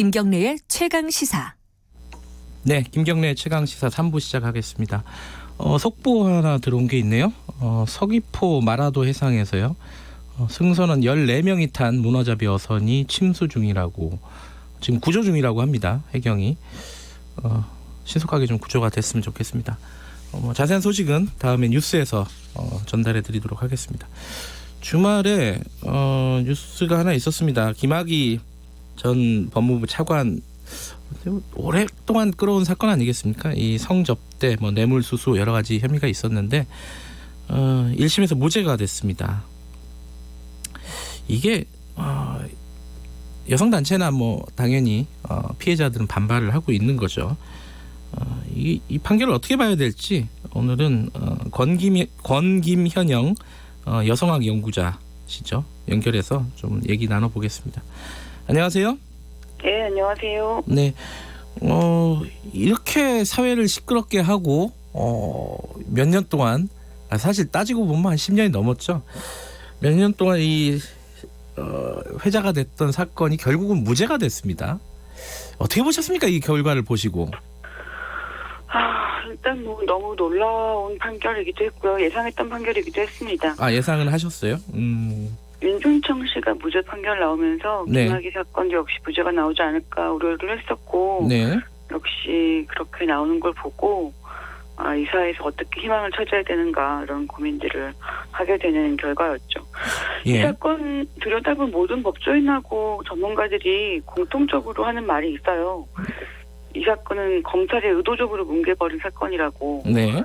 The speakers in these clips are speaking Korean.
김경래의 최강시사. 네, 김경래의 최강시사 3부 시작하겠습니다. 속보 하나 들어온 게 있네요. 서귀포 마라도 해상에서요. 승선원 14명이 탄 문어잡이 어선이 침수 중이라고, 지금 구조 중이라고 합니다. 해경이. 신속하게 좀 구조가 됐으면 좋겠습니다. 자세한 소식은 다음에 뉴스에서 전달해 드리도록 하겠습니다. 주말에 뉴스가 하나 있었습니다. 김학의 전 법무부 차관, 오랫동안 끌어온 사건 아니겠습니까? 이 성접대, 뇌물수수 여러 가지 혐의가 있었는데 1심에서 무죄가 됐습니다. 이게 여성단체나 당연히 피해자들은 반발을 하고 있는 거죠. 이 판결을 어떻게 봐야 될지 오늘은 권김현영 여성학 연구자시죠. 연결해서 좀 얘기 나눠보겠습니다. 안녕하세요. 네, 안녕하세요. 네, 이렇게 사회를 시끄럽게 하고 몇 년 동안, 사실 따지고 보면 한 10년이 넘었죠. 몇 년 동안 이 회자가 됐던 사건이 결국은 무죄가 됐습니다. 어떻게 보셨습니까? 이 결과를 보시고. 일단 너무 놀라운 판결이기도 했고요. 예상했던 판결이기도 했습니다. 예상은 하셨어요? 윤중청 씨가 무죄 판결 나오면서 네. 김학의 사건도 역시 무죄가 나오지 않을까 우려를 했었고, 네. 역시 그렇게 나오는 걸 보고 이 사회에서 어떻게 희망을 찾아야 되는가 이런 고민들을 하게 되는 결과였죠. 예. 이 사건 들여다본 모든 법조인하고 전문가들이 공통적으로 하는 말이 있어요. 이 사건은 검찰이 의도적으로 뭉개버린 사건이라고. 네.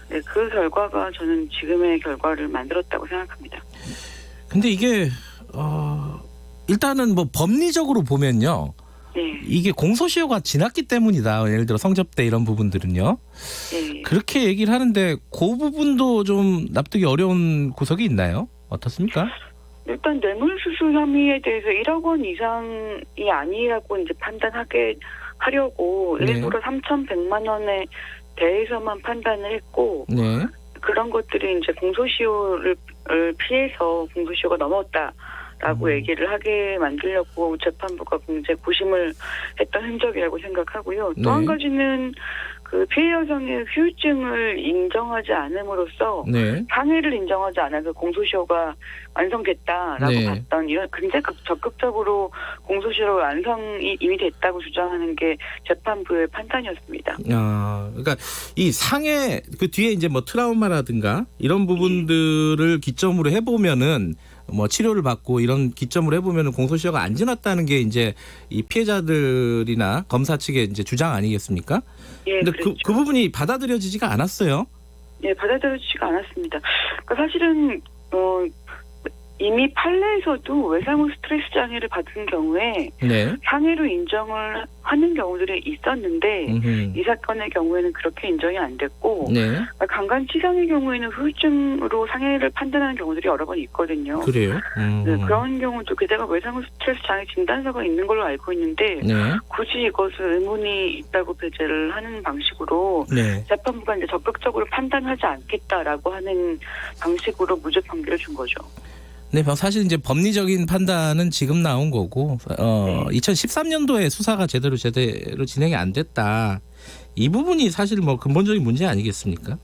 네, 그 결과가 저는 지금의 결과를 만들었다고 생각합니다. 근데 이게 일단은 법리적으로 보면요. 네. 이게 공소시효가 지났기 때문이다. 예를 들어 성접대 이런 부분들은요. 네. 그렇게 얘기를 하는데 그 부분도 좀 납득이 어려운 구석이 있나요? 어떻습니까? 일단 뇌물수수 혐의에 대해서 1억 원 이상이 아니라고 이제 하려고 네. 일부러 3,100만 원에 대해서만 판단을 했고, 네. 그런 것들이 이제 공소시효를 피해서 공소시효가 넘었다라고 얘기를 하게 만들려고 재판부가 굉장히 고심을 했던 흔적이라고 생각하고요. 또 한 네. 가지는 그 피해 여성의 후유증을 인정하지 않음으로써 네. 상해를 인정하지 않아서 공소시효가 완성됐다라고 네. 봤던, 이런 굉장히 적극적으로 공소시효 완성이 이미 됐다고 주장하는 게 재판부의 판단이었습니다. 그러니까 이 상해 그 뒤에 이제 트라우마라든가 이런 부분들을 기점으로 해보면은 치료를 받고 이런 기점으로 해보면은 공소시효가 안 지났다는 게 이제 이 피해자들이나 검사 측의 이제 주장 아니겠습니까? 예, 근데 그렇죠. 그 부분이 받아들여지지가 않았어요. 예, 받아들여지지가 않았습니다. 그러니까 사실은 이미 판례에서도 외상후 스트레스 장애를 받은 경우에 네. 상해로 인정을 하는 경우들이 있었는데, 이 사건의 경우에는 그렇게 인정이 안 됐고, 네. 강간치상의 경우에는 후유증으로 상해를 판단하는 경우들이 여러 번 있거든요. 그래요? 네, 그런 경우도 게다가 외상후 스트레스 장애 진단서가 있는 걸로 알고 있는데, 네. 굳이 이것을 의문이 있다고 배제를 하는 방식으로 네. 재판부가 이제 적극적으로 판단하지 않겠다라고 하는 방식으로 무죄 판결을 준 거죠. 네, 사실 이제 법리적인 판단은 지금 나온 거고, 2013년도에 수사가 제대로 진행이 안 됐다. 이 부분이 사실 근본적인 문제 아니겠습니까?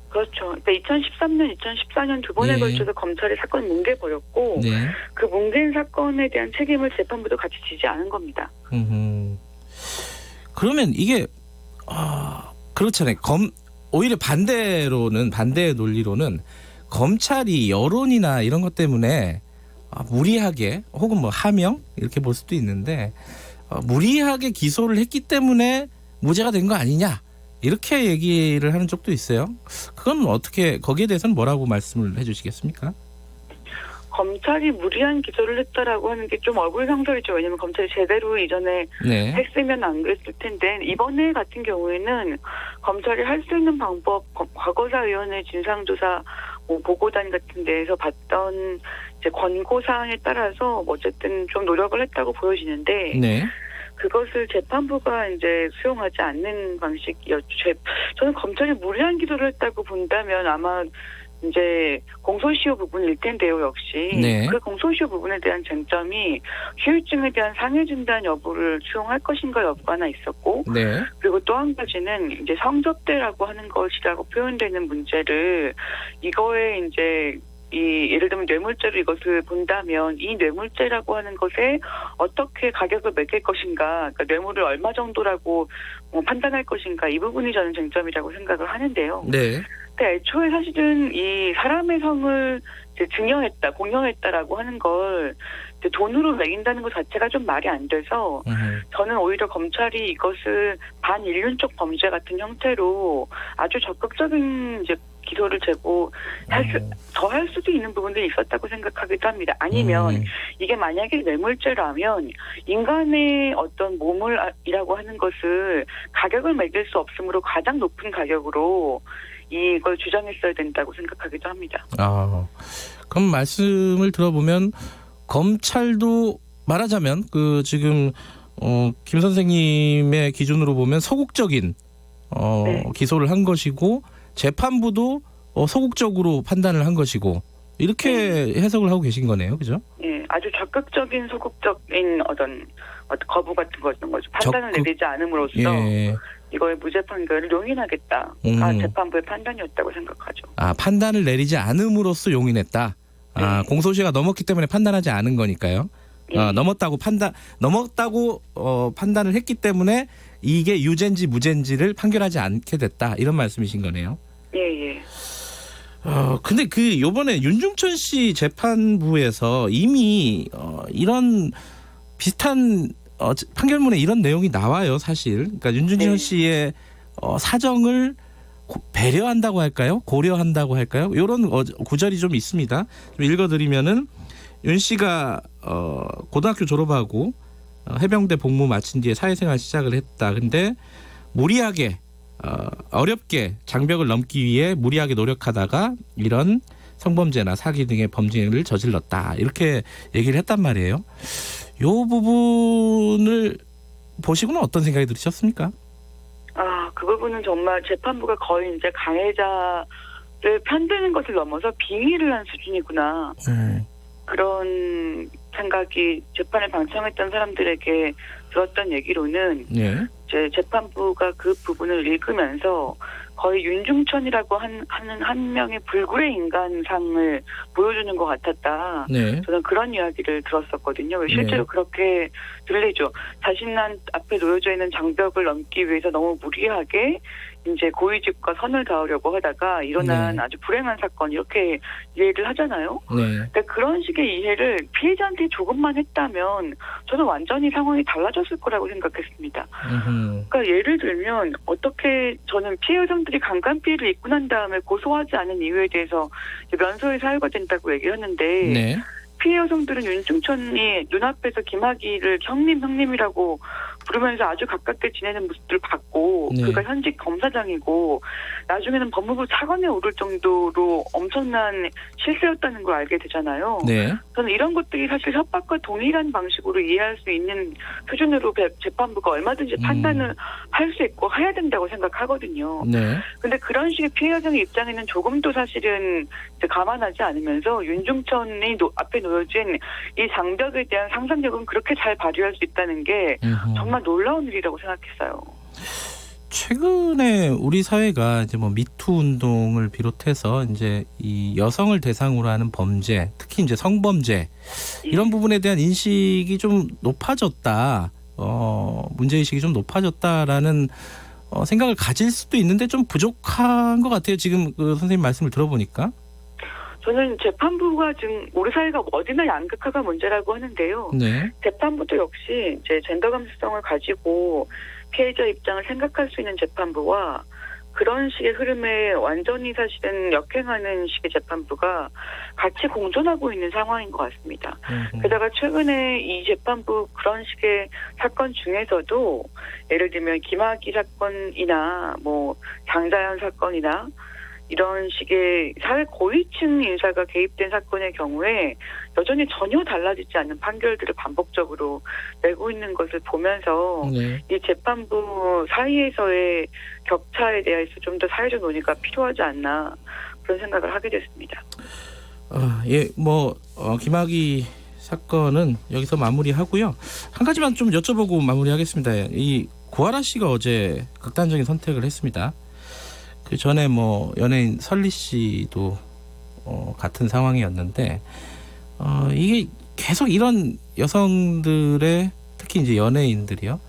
그렇죠. 그러니까 2013년, 2014년 두 번에 네. 걸쳐서 검찰이 사건을 뭉개버렸고, 네. 그 뭉갠 사건에 대한 책임을 재판부도 같이 지지 않은 겁니다. 그러면 이게 그렇잖아요. 오히려 반대의 논리로는 검찰이 여론이나 이런 것 때문에 무리하게, 혹은 하명 이렇게 볼 수도 있는데, 무리하게 기소를 했기 때문에 무죄가 된 거 아니냐, 이렇게 얘기를 하는 쪽도 있어요. 그건 거기에 대해서는 뭐라고 말씀을 해주시겠습니까? 검찰이 무리한 기소를 했다라고 하는 게 좀 얼굴상설이죠. 왜냐하면 검찰이 제대로 이전에 네. 했으면 안 그랬을 텐데, 이번에 같은 경우에는 검찰이 할 수 있는 방법, 과거사위원회 진상조사 보고단 같은 데에서 봤던 이제 권고사항에 따라서 어쨌든 좀 노력을 했다고 보여지는데, 네. 그것을 재판부가 이제 수용하지 않는 방식이었죠. 저는 검찰이 무리한 기소를 했다고 본다면 아마 이제 공소시효 부분일 텐데요, 역시. 네. 그 공소시효 부분에 대한 쟁점이 후유증에 대한 상해 진단 여부를 수용할 것인가 여부가 하나 있었고, 네. 그리고 또 한 가지는 이제 성접대라고 하는 것이라고 표현되는 문제를 이거에 이제 예를 들면 뇌물죄로 이것을 본다면 이 뇌물죄라고 하는 것에 어떻게 가격을 매길 것인가, 그러니까 뇌물을 얼마 정도라고 판단할 것인가, 이 부분이 저는 쟁점이라고 생각을 하는데요. 네. 근데 애초에 사실은 이 사람의 성을 이제 증여했다, 공여했다라고 하는 걸 이제 돈으로 매긴다는 것 자체가 좀 말이 안 돼서 저는 오히려 검찰이 이것을 반인륜적 범죄 같은 형태로 아주 적극적인 이제 기소를 더 할 수도 있는 부분들이 있었다고 생각하기도 합니다. 아니면 이게 만약에 뇌물죄라면 인간의 어떤 몸을이라고 하는 것을 가격을 매길 수 없으므로 가장 높은 가격으로 이걸 주장했어야 된다고 생각하기도 합니다. 그럼 말씀을 들어보면 검찰도 말하자면 그 지금 김 선생님의 기준으로 보면 소극적인 네. 기소를 한 것이고 재판부도 소극적으로 판단을 한 것이고 이렇게 해석을 하고 계신 거네요, 그죠? 네, 아주 적극적인 소극적인 어떤 거부 같은 거죠. 판단을 내리지 않음으로써 이거의 무죄 판결을 용인하겠다가 재판부의 판단이었다고 생각하죠. 판단을 내리지 않음으로써 용인했다. 네. 공소시효가 넘었기 때문에 판단하지 않은 거니까요. 넘었다고 판단을 했기 때문에 이게 유죄인지 무죄인지를 판결하지 않게 됐다. 이런 말씀이신 거네요. 예. 근데 요번에 윤중천 씨 재판부에서 이미 이런 비슷한 판결문에 이런 내용이 나와요, 사실. 그러니까 윤중천 씨의 사정을 배려한다고 할까요? 고려한다고 할까요? 이런 구절이 좀 있습니다. 좀 읽어드리면은 윤 씨가 고등학교 졸업하고 해병대 복무 마친 뒤에 사회생활 시작을 했다. 근데 무리하게 어렵게 장벽을 넘기 위해 무리하게 노력하다가 이런 성범죄나 사기 등의 범죄를 저질렀다. 이렇게 얘기를 했단 말이에요. 이 부분을 보시고는 어떤 생각이 들으셨습니까? 그 부분은 정말 재판부가 거의 이제 가해자를 편드는 것을 넘어서 빙의를 한 수준이구나. 그런 생각이 재판을 방청했던 사람들에게 들었던 얘기로는 이제 재판부가 그 부분을 읽으면서 거의 윤중천이라고 하는 한 명의 불굴의 인간상을 보여주는 것 같았다. 저는 그런 이야기를 들었었거든요. 실제로 그렇게 들리죠. 자신 앞에 놓여져 있는 장벽을 넘기 위해서 너무 무리하게 이제 고위직과 선을 닿으려고 하다가 일어난 아주 불행한 사건 이렇게 이해를 하잖아요. 근데 그런 식의 이해를 피해자한테 조금만 했다면 저는 완전히 상황이 달라졌을 거라고 생각했습니다. 그러니까 예를 들면 어떻게 저는 피해 여성들이 강간 피해를 입고 난 다음에 고소하지 않은 이유에 대해서 면소의 사유가 된다고 얘기하는데 피해 여성들은 윤중천이 눈앞에서 김학의를 형님이라고 부르면서 아주 가깝게 지내는 모습들을 봤고 그가 현직 검사장이고 나중에는 법무부 차관에 오를 정도로 엄청난 실세였다는 걸 알게 되잖아요. 저는 이런 것들이 사실 협박과 동일한 방식으로 이해할 수 있는 수준으로 재판부가 얼마든지 판단을 할 수 있고 해야 된다고 생각하거든요. 근데 그런 식의 피해 여성의 입장에는 조금도 사실은 감안하지 않으면서 윤중천이 앞에 놓여진 이 장벽에 대한 상상력은 그렇게 잘 발휘할 수 있다는 게 정말 놀라운 일이라고 생각했어요. 최근에 우리 사회가 이제 미투 운동을 비롯해서 이제 이 여성을 대상으로 하는 범죄, 특히 이제 성범죄 이런 부분에 대한 인식이 좀 높아졌다. 문제의식이 좀 높아졌다라는 생각을 가질 수도 있는데 좀 부족한 것 같아요. 지금 그 선생님 말씀을 들어보니까. 저는 재판부가 지금 우리 사회가 어디나 양극화가 문제라고 하는데요. 재판부도 역시 이제 젠더 감수성을 가지고 피해자 입장을 생각할 수 있는 재판부와 그런 식의 흐름에 완전히 사실은 역행하는 식의 재판부가 같이 공존하고 있는 상황인 것 같습니다. 게다가 최근에 이 재판부 그런 식의 사건 중에서도 예를 들면 김학의 사건이나 장자연 사건이나 이런 식의 사회 고위층 인사가 개입된 사건의 경우에 여전히 전혀 달라지지 않는 판결들을 반복적으로 내고 있는 것을 보면서 이 재판부 사이에서의 격차에 대해서 좀 더 사회적 논의가 필요하지 않나 그런 생각을 하게 됐습니다. 김학의 사건은 여기서 마무리하고요. 한 가지만 좀 여쭤보고 마무리하겠습니다. 이 고아라 씨가 어제 극단적인 선택을 했습니다. 그 전에 연예인 설리 씨도 같은 상황이었는데 이게 계속 이런 여성들의 특히 이제 연예인들이요.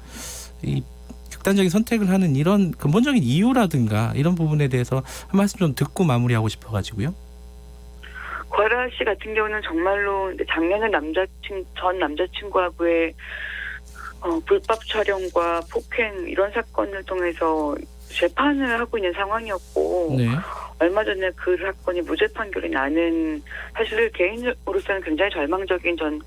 이 극단적인 선택을 하는 이런 근본적인 이유라든가 이런 부분에 대해서 한 말씀 좀 듣고 마무리하고 싶어가지고요. 고아라 씨 같은 경우는 정말로 작년에 전 남자친구하고의 불법 촬영과 폭행 이런 사건을 통해서 재판을 하고 있는 상황이었고 네. 얼마 전에 그 사건이 무죄 판결이 나는 사실 개인으로서는 굉장히 절망적인 전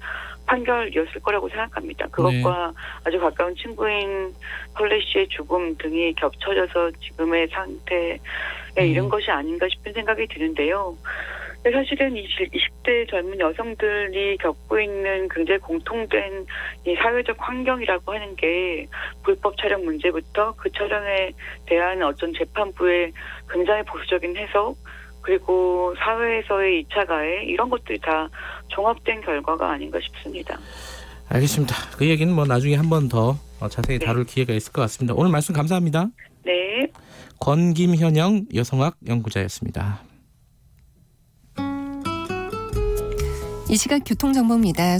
판결이었을 거라고 생각합니다. 그것과 아주 가까운 친구인 설리 씨의 죽음 등이 겹쳐져서 지금의 상태에 이른 것이 아닌가 싶은 생각이 드는데요. 사실은 20대 젊은 여성들이 겪고 있는 굉장히 공통된 이 사회적 환경이라고 하는 게 불법 촬영 문제부터 그 촬영에 대한 어떤 재판부의 굉장히 보수적인 해석 그리고 사회에서의 2차 가해 이런 것들이 다 종합된 결과가 아닌가 싶습니다. 알겠습니다. 그 얘기는 나중에 한 번 더 자세히 다룰 기회가 있을 것 같습니다. 오늘 말씀 감사합니다. 네. 권김현영 여성학 연구자였습니다. 이 시각 교통정보입니다.